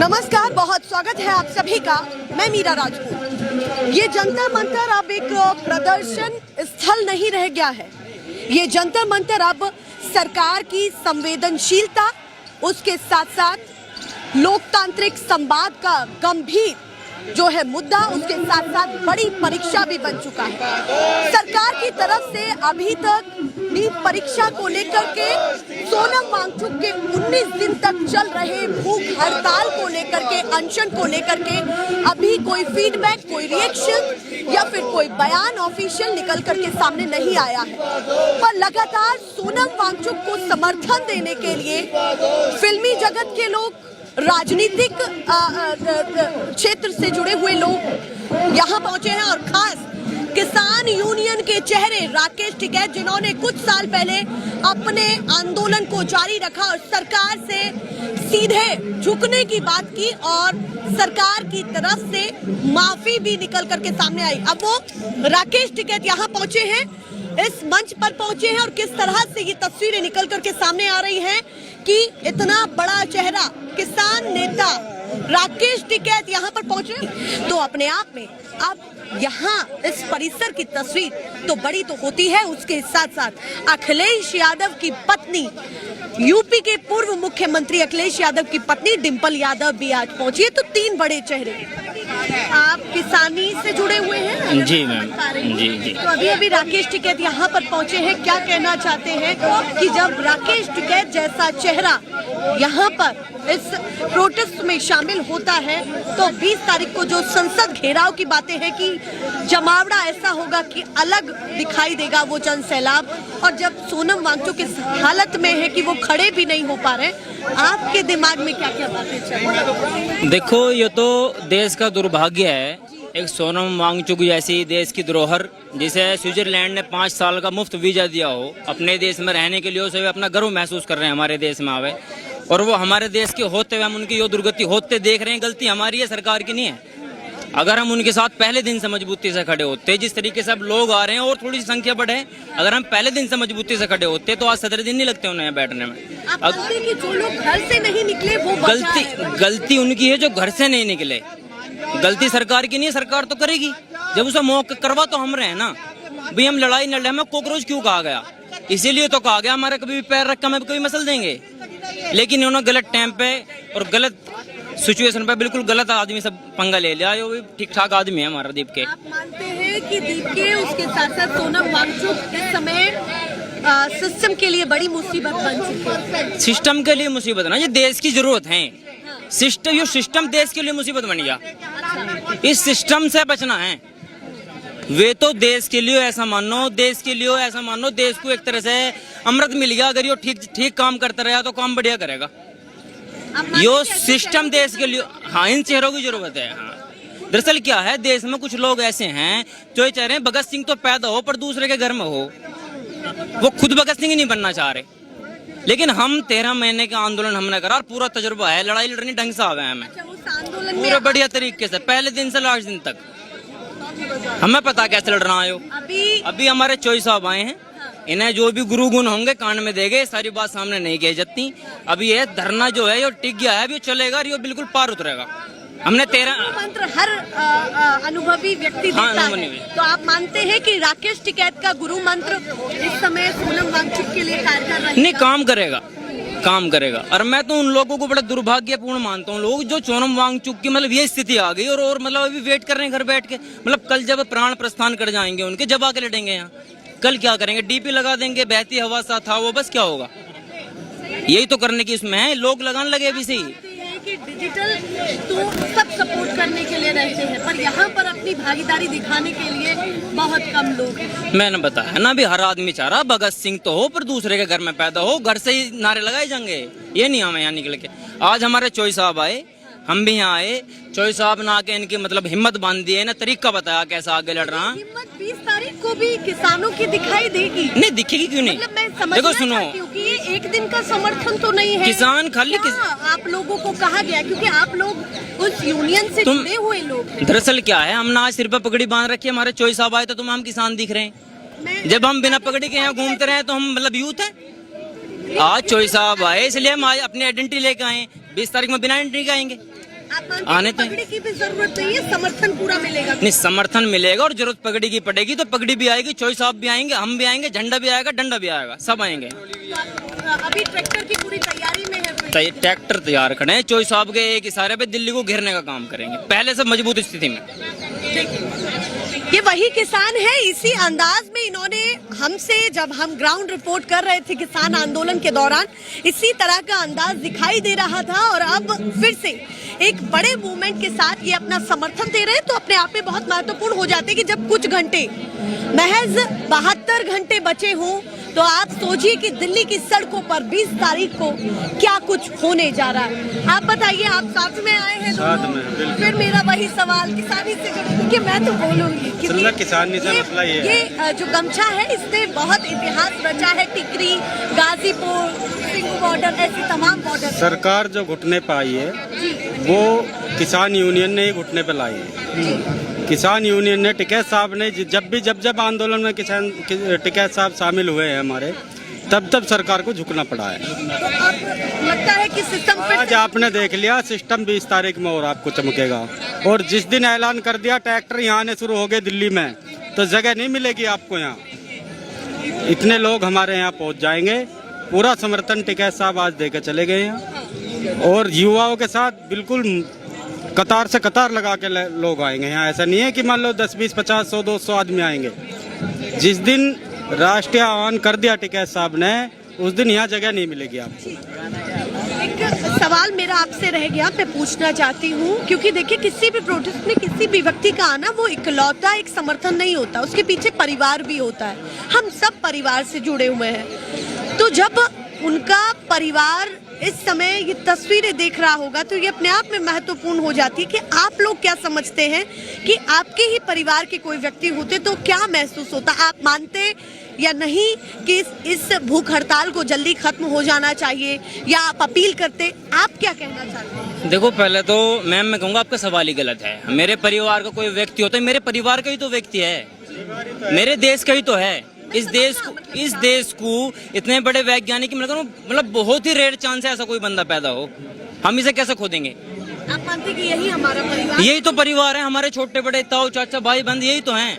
नमस्कार, बहुत स्वागत है आप सभी का। मैं मीरा राजपूत। ये जंतर मंतर अब एक प्रदर्शन स्थल नहीं रह गया है। ये जंतर मंतर अब सरकार की संवेदनशीलता, उसके साथ साथ लोकतांत्रिक संवाद का गंभीर जो है मुद्दा, उसके साथ साथ बड़ी परीक्षा भी बन चुका है। सरकार की तरफ से अभी तक नीट परीक्षा को लेकर के सोनम वांगचुक के 19 दिन तक चल रहे भूख हड़ताल को लेकर के, अनशन को लेकर के अभी कोई फीडबैक, कोई रिएक्शन या फिर कोई बयान ऑफिशियल निकल करके सामने नहीं आया है। पर लगातार सोनम वांगचुक को समर्थन देने के लिए फिल्मी जगत के लोग, राजनीतिक क्षेत्र से जुड़े हुए लोग यहाँ पहुंचे हैं और खास किसान यूनियन के चेहरे राकेश टिकैत, जिन्होंने कुछ साल पहले अपने आंदोलन को जारी रखा और सरकार से सीधे झुकने की बात की और सरकार की तरफ से माफी भी निकल करके सामने आई। अब वो राकेश टिकैत यहाँ पहुंचे हैं, इस मंच पर पहुंचे हैं और किस तरह से ये तस्वीरें निकल करके सामने आ रही हैं कि इतना बड़ा चेहरा, किसान नेता राकेश टिकैत यहाँ पर पहुंचे तो अपने आप में अब यहाँ इस परिसर की तस्वीर तो बड़ी तो होती है। उसके साथ साथ अखिलेश यादव की पत्नी, यूपी के पूर्व मुख्यमंत्री अखिलेश यादव की पत्नी डिंपल यादव भी आज पहुंची है। तो तीन बड़े चेहरे। आप किसानी से जुड़े हुए हैं? जी मैम, जी। तो अभी राकेश टिकैत यहाँ पर पहुंचे हैं, क्या कहना चाहते हैं कि जब राकेश टिकैत जैसा चेहरा यहाँ पर इस प्रोटेस्ट में शामिल होता है तो 20 तारीख को जो संसद घेराव की बातें हैं कि जमावड़ा ऐसा होगा कि अलग दिखाई देगा वो जन सैलाब, और जब सोनम वांगचुक इस हालत में है कि वो खड़े भी नहीं हो पा रहे, आपके दिमाग में क्या क्या बातें चल रही हैं? देखो, ये तो देश का दुर्भाग्य है, एक सोनम वांगचुक जैसी देश की धरोहर, जिसे स्विट्जरलैंड ने 5 साल का मुफ्त वीजा दिया हो अपने देश में रहने के लिए, उसे अपना गर्व महसूस कर रहे हैं हमारे देश में आवे, और वो हमारे देश के होते हुए हम उनकी यो दुर्गति होते देख रहे हैं। गलती हमारी है, सरकार की नहीं है। अगर हम उनके साथ पहले दिन से मजबूती से खड़े होते, जिस तरीके से अब लोग आ रहे हैं और थोड़ी सी संख्या बढ़े, अगर हम पहले दिन से मजबूती से खड़े होते तो आज 17 दिन नहीं लगते उन्हें बैठने में। आप कि जो लोग घर से नहीं निकले वो गलती उनकी है जो घर से नहीं निकले। गलती सरकार की नहीं है, सरकार तो करेगी जब उसे मौका करवा तो हम रहे ना भाई। हम लड़ाई न लड़े, हमें कॉकरोच क्यों कहा गया? इसीलिए तो कहा गया हमारे कभी भी पैर रखा हमें कभी मसल देंगे। लेकिन उन्होंने गलत टाइम पे और गलत सिचुएशन पे बिल्कुल गलत आदमी से पंगा ले लिया। वो भी ठीक ठाक आदमी है हमारा दीप के। आप मानते हैं कि दीप के, उसके साथ साथ सोनम वांगचुक इस समय सिस्टम के लिए बड़ी मुसीबत बन चुकी है? सिस्टम के लिए मुसीबत ना, ये देश की जरूरत है। सिस्टम देश के लिए मुसीबत बन गया। इस सिस्टम से बचना है। वे तो देश के लिए ऐसा मानो, देश के लिए ऐसा मानो, देश को एक तरह से अमृत मिल गया। अगर ये ठीक काम करता रहा तो काम बढ़िया करेगा। यो सिस्टम देश के लिए, हाँ, इन चेहरों की जरूरत है। हाँ, दरअसल क्या है, देश में कुछ लोग ऐसे हैं जो ये चाह रहे हैं भगत सिंह तो पैदा हो पर दूसरे के घर में हो। वो खुद भगत सिंह ही नहीं बनना चाह रहे। लेकिन हम 13 महीने का आंदोलन हमने करा और पूरा तजुर्बा है, लड़ाई लड़नी ढंग से आवे हमें पूरे बढ़िया तरीके से, पहले दिन से लास्ट दिन तक हमें पता कैसे लड़ना है। अभी हमारे चोई साहब आए हैं, इन्हें जो भी गुरु गुण होंगे कान में देंगे, सारी बात सामने नहीं कही जाती। अभी ये धरना जो है ये टिक गया है, अभी चलेगा, ये बिल्कुल पार उतरेगा। हमने 13 मंत्र हर अनुभवी व्यक्ति देता है। तो आप मानते हैं कि राकेश टिकैत का गुरु मंत्र इस समय सोनम वांगचुक के लिए कारगर रहेगा? नहीं, काम करेगा। और मैं तो उन लोगों को बड़ा दुर्भाग्यपूर्ण मानता हूँ, लोग जो सोनम वांगचुक की मतलब ये स्थिति आ गई और मतलब अभी वेट कर रहे हैं घर बैठ के। मतलब कल जब प्राण प्रस्थान कर जाएंगे उनके, जब आके लड़ेंगे यहाँ, कल क्या करेंगे? डीपी लगा देंगे, बहती हवा सा था वो, बस क्या होगा? यही तो करने की इसमें है, लोग लगाने लगे अभी से ही। कि डिजिटल तो सब सपोर्ट करने के लिए रहते हैं, पर यहाँ पर अपनी भागीदारी दिखाने के लिए बहुत कम लोग हैं। मैंने बताया ना, भी हर आदमी चाह रहा भगत सिंह तो हो पर दूसरे के घर में पैदा हो। घर से ही नारे लगाए जाएंगे, ये नहीं हमें यहाँ निकल के। आज हमारे चोई साहब आए, हम भी यहाँ आए, चोई साहब ने आके इनकी मतलब हिम्मत बांध दी है ना, तरीका बताया कैसा आगे लड़ रहा। हिम्मत 20 तारीख को भी किसानों की दिखाई देगी? नहीं दिखेगी क्यों नहीं? मतलब मैं देखो सुनो, क्योंकि ये एक दिन का समर्थन तो नहीं है। किसान खाली आप लोगों को कहा गया, क्योंकि आप लोग उस यूनियन से जुड़े हुए लोग हैं। दरअसल क्या है, हमने आज सिर पर पगड़ी बांध रखी है, हमारे चोई साहब आए तो हम किसान दिख रहे हैं। जब हम बिना पगड़ी के यहाँ घूमते रहे तो हम मतलब यूथ है। आज चोई साहब आए इसलिए हम आज अपनी आइडेंटिटी लेके आए। 20 तारीख में बिना आइडेंटिटी के आएंगे। आप मानते हैं आने कि तो पगड़ी की भी जरूरत नहीं है, समर्थन पूरा मिलेगा? नहीं, समर्थन मिलेगा और जरूरत पगड़ी की पड़ेगी तो पगड़ी भी आएगी, चोई साहब भी आएंगे, हम भी आएंगे, झंडा भी आएगा, डंडा भी आएगा, सब आएंगे। तो आप अभी ट्रैक्टर की पूरी तैयारी में है फिर? तो ट्रैक्टर तैयार खड़े हैं, चोई साहब के एक इशारे पे दिल्ली को घेरने का काम करेंगे, पहले से मजबूत स्थिति में। ये वही किसान है, इसी अंदाज में इन्होंने हमसे, जब हम ग्राउंड रिपोर्ट कर रहे थे किसान आंदोलन के दौरान, इसी तरह का अंदाज दिखाई दे रहा था। और अब फिर से एक बड़े मूवमेंट के साथ ये अपना समर्थन दे रहे हैं, तो अपने आप में बहुत महत्वपूर्ण हो जाते हैं कि जब कुछ घंटे, महज 72 घंटे बचे हों, तो आप सोचिए कि दिल्ली की सड़कों पर 20 तारीख को क्या कुछ होने जा रहा है। आप बताइए, आप साथ में आए हैं दोनों? फिर मेरा वही सवाल किसानी से जुड़ा, कि मैं तो बोलूंगी किसानी से मसला ये जो गमछा है इसने बहुत इतिहास रचा है। टिकरी, गाजीपुर, सिंघू बॉर्डर, ऐसे तमाम बॉर्डर। सरकार जो घुटने पे आई है वो किसान यूनियन ने ही घुटने पे लाई है। किसान यूनियन ने, टिकैत साहब ने, जब आंदोलन में किसान टिकैत साहब शामिल हुए हैं हमारे, तब सरकार को झुकना पड़ा है। तो अब लगता है कि सिस्टम आज आपने देख लिया, सिस्टम 20 तारीख में और आपको चमकेगा। और जिस दिन ऐलान कर दिया ट्रैक्टर यहाँ आने शुरू हो गए दिल्ली में, तो जगह नहीं मिलेगी आपको यहाँ। इतने लोग हमारे यहाँ पहुँच जाएंगे। पूरा समर्थन टिकैत साहब आज देकर चले गए यहाँ, और युवाओं के साथ बिल्कुल कतार से कतार लगा के लोग आएंगे यहाँ। ऐसा नहीं है कि मान लो 10, 20, 50, 100, 200 आदमी आएंगे। जिस दिन राष्ट्रीय आह्वान कर दिया टिकैत साहब ने, उस दिन यहाँ जगह नहीं मिलेगी आपको। एक सवाल मेरा आपसे रह गया, मैं पूछना चाहती हूँ, क्योंकि देखिए किसी भी प्रोटेस्ट में किसी भी व्यक्ति का आना वो इकलौता एक समर्थन नहीं होता, उसके पीछे परिवार भी होता है। हम सब परिवार से जुड़े हुए हैं, तो जब उनका परिवार इस समय ये तस्वीरें देख रहा होगा, तो ये अपने आप में महत्वपूर्ण हो जाती है कि आप लोग क्या समझते हैं कि आपके ही परिवार के कोई व्यक्ति होते तो क्या महसूस होता? आप मानते या नहीं कि इस भूख हड़ताल को जल्दी खत्म हो जाना चाहिए, या आप अपील करते? आप क्या कहना चाहते हैं? देखो, पहले तो मैम मैं कहूँगा आपका सवाल ही गलत है। मेरे परिवार का कोई व्यक्ति होता है, मेरे परिवार का ही तो व्यक्ति है, मेरे देश का ही तो है। इस देश को इतने बड़े वैज्ञानिक, मतलब बहुत ही रेयर चांस है ऐसा कोई बंदा पैदा हो। हम इसे कैसे खो देंगे? आप मानते कि यही हमारा परिवार? यही तो परिवार है, हमारे छोटे बड़े ताऊ चाचा भाई बंद यही तो हैं।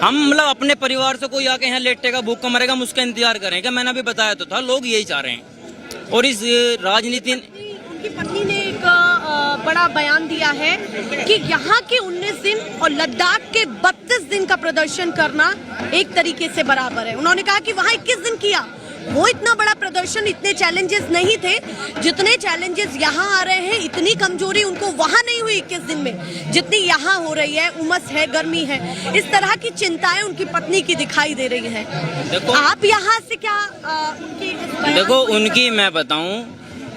हम मतलब अपने परिवार से कोई आके यहाँ लेटेगा, भूख का मरेगा, हम उसका इंतजार करेंगे? मैंने अभी बताया तो था, लोग यही चाह रहे हैं। और इस राजनीति, उनकी पत्नी ने एक बड़ा बयान दिया है कि यहाँ के 19 दिन और लद्दाख के 32 दिन का प्रदर्शन करना एक तरीके से बराबर है। उन्होंने कहा कि वहाँ 21 दिन किया, वो इतना बड़ा प्रदर्शन, इतने चैलेंजेस नहीं थे जितने चैलेंजेस यहाँ आ रहे हैं। इतनी कमजोरी उनको वहाँ नहीं हुई 21 दिन में जितनी यहाँ हो रही है। उमस है, गर्मी है, इस तरह की चिंताएं उनकी पत्नी की दिखाई दे रही है। देखो, आप यहाँ से क्या उनकी देखो उनकी मैं बताऊं,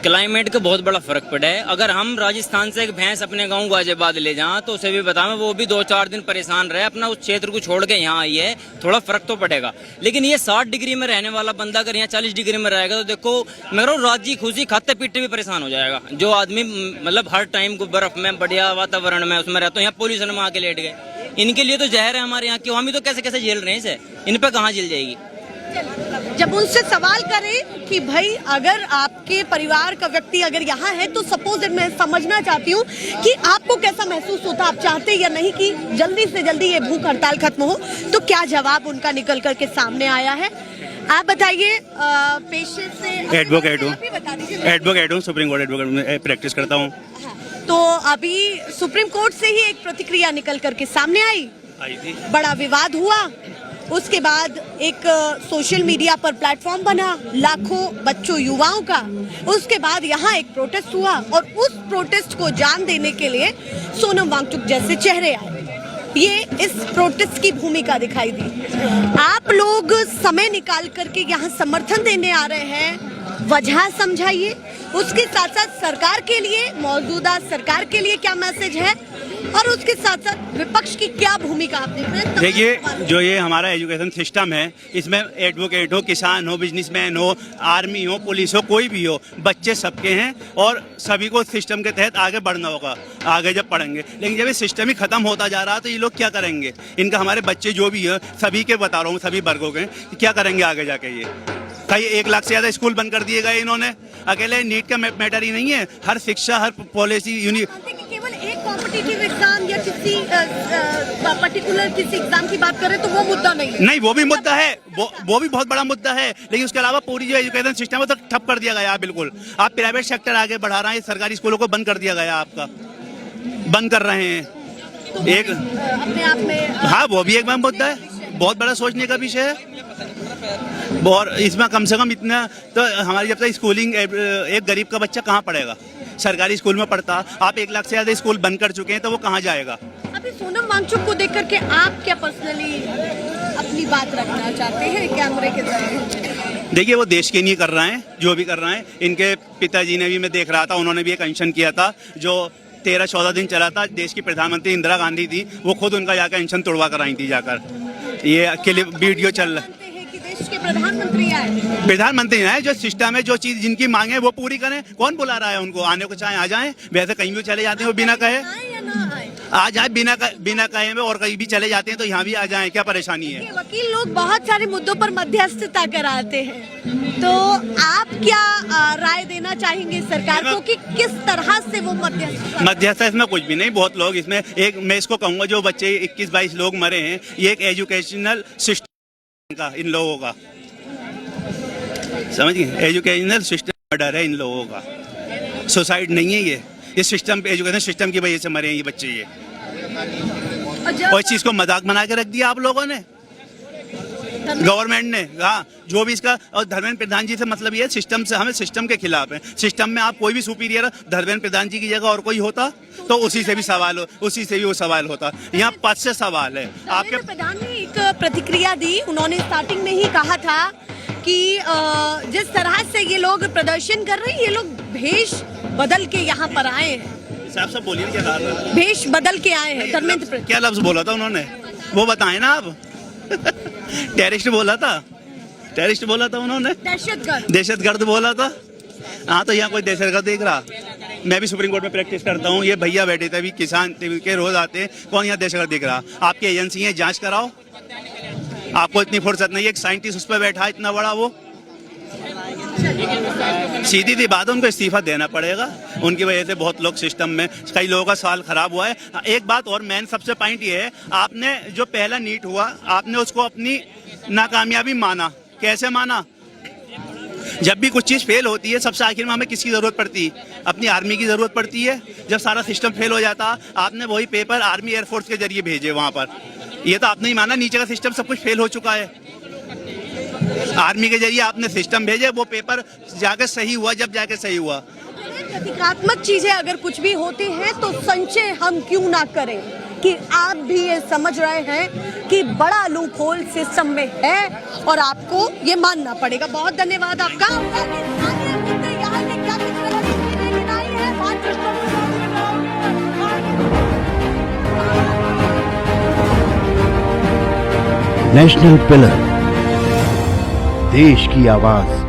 क्लाइमेट का बहुत बड़ा फर्क पड़ा है। अगर हम राजस्थान से एक भैंस अपने गांव गाजियाबाद ले जाएं तो उसे भी बताएं, वो भी 2-4 दिन परेशान रहे, अपना उस क्षेत्र को छोड़ के यहाँ आई है, थोड़ा फर्क तो पड़ेगा। लेकिन ये 60 डिग्री में रहने वाला बंदा अगर यहाँ 40 डिग्री में रहेगा तो देखो, मैं कह रहा हूँ राजी खुशी खाते पीते भी परेशान हो जाएगा। जो आदमी मतलब हर टाइम को बर्फ में बढ़िया वातावरण में उसमें रहते हो, यहाँ पोल्यूशन में आके लेट गए, इनके लिए तो जहर है हमारे यहाँ की। हम ही तो कैसे कैसे झेल रहे हैं इसे, इन पे कहाँ झेल जाएगी? जब उनसे सवाल करें कि भाई अगर आपके परिवार का व्यक्ति अगर यहाँ है, तो सपोज मैं समझना चाहती हूँ कि आपको कैसा महसूस होता, आप चाहते या नहीं कि जल्दी से जल्दी ये भूख हड़ताल खत्म हो, तो क्या जवाब उनका निकल करके सामने आया है? आप बताइए। पेशे से एडवोकेट हूँ, सुप्रीम कोर्ट एडवोकेट में प्रैक्टिस करता हूँ। तो अभी सुप्रीम कोर्ट से ही एक प्रतिक्रिया निकल करके सामने आई थी, बड़ा विवाद हुआ, उसके बाद एक सोशल मीडिया पर प्लेटफॉर्म बना लाखों बच्चों युवाओं का, उसके बाद यहाँ एक प्रोटेस्ट हुआ और उस प्रोटेस्ट को जान देने के लिए सोनम वांगचुक जैसे चेहरे आए, ये इस प्रोटेस्ट की भूमिका दिखाई दी। आप लोग समय निकाल करके यहाँ समर्थन देने आ रहे हैं, वजह समझाइए। उसके साथ साथ सरकार के लिए, मौजूदा सरकार के लिए क्या मैसेज है, और उसके साथ साथ विपक्ष की क्या भूमिका आप देख रहे हैं? देखिए, जो ये हमारा एजुकेशन सिस्टम है, इसमें एडवोकेट हो, किसान हो, बिजनेसमैन हो, आर्मी हो, पुलिस हो, कोई भी हो, बच्चे सबके हैं और सभी को सिस्टम के तहत आगे बढ़ना होगा आगे जब पढ़ेंगे। लेकिन जब ये सिस्टम ही खत्म होता जा रहा है तो ये लोग क्या करेंगे? इनका हमारे बच्चे जो भी है, सभी के बता रहा हूँ, सभी वर्गों के, क्या करेंगे आगे जाके? ये कई 1 लाख से ज्यादा स्कूल बंद कर दिए गए इन्होंने। अकेले नीट का मैटर ही नहीं है, हर शिक्षा, हर पॉलिसी मानते हैं कि केवल एक कॉम्पिटिटिव एग्जाम या किसी पर्टिकुलर किसी एग्जाम की बात करें तो वो मुद्दा नहीं है। नहीं, वो भी मुद्दा है, वो भी बहुत बड़ा मुद्दा है, लेकिन उसके अलावा पूरी जो एजुकेशन सिस्टम है तो ठप कर दिया गया बिल्कुल। आप प्राइवेट सेक्टर आगे बढ़ा रहे हैं, सरकारी स्कूलों को बंद कर दिया गया, आपका बंद कर रहे हैं। तो एक अपने आप में हाँ, वो भी एक बड़ा मुद्दा है, बहुत बड़ा सोचने का विषय है। और इसमें कम से कम इतना तो हमारी जब तक स्कूलिंग, एक गरीब का बच्चा कहाँ पढ़ेगा, सरकारी स्कूल में पढ़ता। आप 1 लाख से ज्यादा स्कूल बंद कर चुके हैं तो वो कहाँ जाएगा। अभी सोनम वांगचुक को देख करके आप क्या पर्सनली अपनी बात रखना चाहते हैं कैमरे के जरिए? देखिए, वो देश के लिए कर रहे हैं, जो भी कर रहे हैं। इनके पिताजी ने भी, मैं देख रहा था, उन्होंने भी एक अनशन किया था जो 13-14 दिन चला था। देश की प्रधानमंत्री इंदिरा गांधी थी, वो खुद उनका जाकर अनशन तोड़वा कर आई थी जाकर। ये क्लिप वीडियो चल रहा है। कि देश के प्रधानमंत्री आए, प्रधानमंत्री आए, जो सिस्टम है, जो चीज जिनकी मांगे वो पूरी करें। कौन बुला रहा है उनको? आने को चाहे आ जाएं, वैसे कहीं भी चले जाते हैं वो बिना कहे। आए या ना आए, आ जाए बिना कहे में, और कहीं भी चले जाते हैं तो यहाँ भी आ जाएं, क्या परेशानी है? ये वकील लोग बहुत सारे मुद्दों पर मध्यस्थता कराते हैं, तो आप क्या राय देना चाहेंगे सरकार को कि किस तरह से वो मध्यस्थ इसमें कुछ भी नहीं। बहुत लोग इसमें, एक मैं इसको कहूंगा, जो बच्चे 21-22 लोग मरे हैं, ये एक एजुकेशनल सिस्टम का, इन लोगों का, समझ गए? एजुकेशनल सिस्टम मर्डर है इन लोगों का, सुसाइड नहीं है ये सिस्टम, एजुकेशन सिस्टम की वजह से मरे हैं ये बच्चे। ये और इस चीज को मजाक बना के रख दिया आप लोगों ने, गवर्नमेंट ने। हाँ, जो भी इसका, और धर्मेंद्र प्रधान जी से मतलब ये है, सिस्टम से, हमें सिस्टम के खिलाफ है। सिस्टम में आप कोई भी सुपीरियर, धर्मेंद्र प्रधान जी की जगह और कोई होता तो उसी से भी वो सवाल होता। यहाँ पद से सवाल है। आपके प्रधान ने एक प्रतिक्रिया दी, उन्होंने स्टार्टिंग में ही कहा था कि जिस तरह से ये लोग प्रदर्शन कर रहे हैं, ये लोग भेष बदल के यहाँ पर आए हैं। साहब सब बोलिए, क्या कहा? भेष बदल के आए हैं धर्मेंद्र। क्या लफ्ज बोला था उन्होंने, वो बताएं ना आप। टेररिस्ट बोला था उन्होंने, दहशतगर्द बोला था। हाँ, तो यहाँ कोई दहशतगर्द देख रहा? मैं भी सुप्रीम कोर्ट में प्रैक्टिस करता हूँ, ये भैया बैठे थे अभी, किसान के रोज आते हैं, कौन यहाँ दहशतगर्द दिख रहा? आपकी एजेंसी है, जांच कराओ। आपको इतनी फुर्सत नहीं है, एक साइंटिस्ट उस पर बैठा इतना बड़ा, वो सीधी सी बात है, उनको इस्तीफा देना पड़ेगा। उनकी वजह से बहुत लोग सिस्टम में, कई लोगों का साल खराब हुआ है। एक बात और, मेन सबसे पॉइंट ये है, आपने जो पहला नीट हुआ, आपने उसको अपनी नाकामयाबी माना। कैसे माना? जब भी कुछ चीज फेल होती है, सबसे आखिर में हमें किसकी जरूरत पड़ती है? अपनी आर्मी की जरूरत पड़ती है। जब सारा सिस्टम फेल हो जाता, आपने वही पेपर आर्मी एयरफोर्स के जरिए भेजे वहां पर। ये तो आपने ही माना, नीचे का सिस्टम सब कुछ फेल हो चुका है। आर्मी के जरिए आपने सिस्टम भेजे, वो पेपर जाके सही हुआ, जब जाके सही हुआ। प्रतीकात्मक चीजें अगर कुछ भी होती हैं तो संचय हम क्यों ना करें, कि आप भी ये समझ रहे हैं कि बड़ा लूप होल सिस्टम में है और आपको ये मानना पड़ेगा। बहुत धन्यवाद आपका। नेशनल पिलर, देश की आवाज।